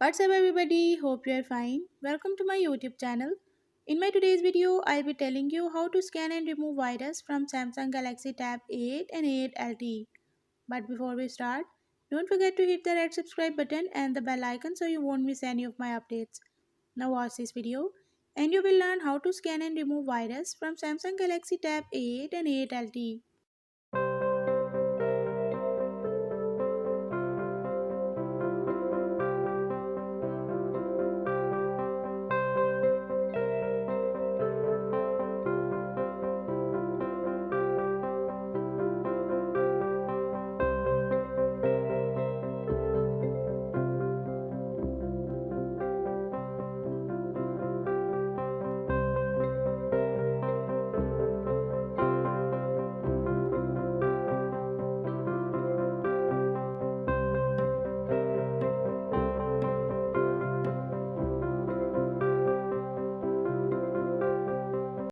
What's up everybody? Hope you are fine. Welcome to my YouTube channel. In my today's video, I'll be telling you how to scan and remove virus from Samsung Galaxy Tab 8 and 8 LTE. But before we start, don't forget to hit the red subscribe button and the bell icon so you won't miss any of my updates. Now watch this video and you will learn how to scan and remove virus from Samsung Galaxy Tab 8 and 8 LTE.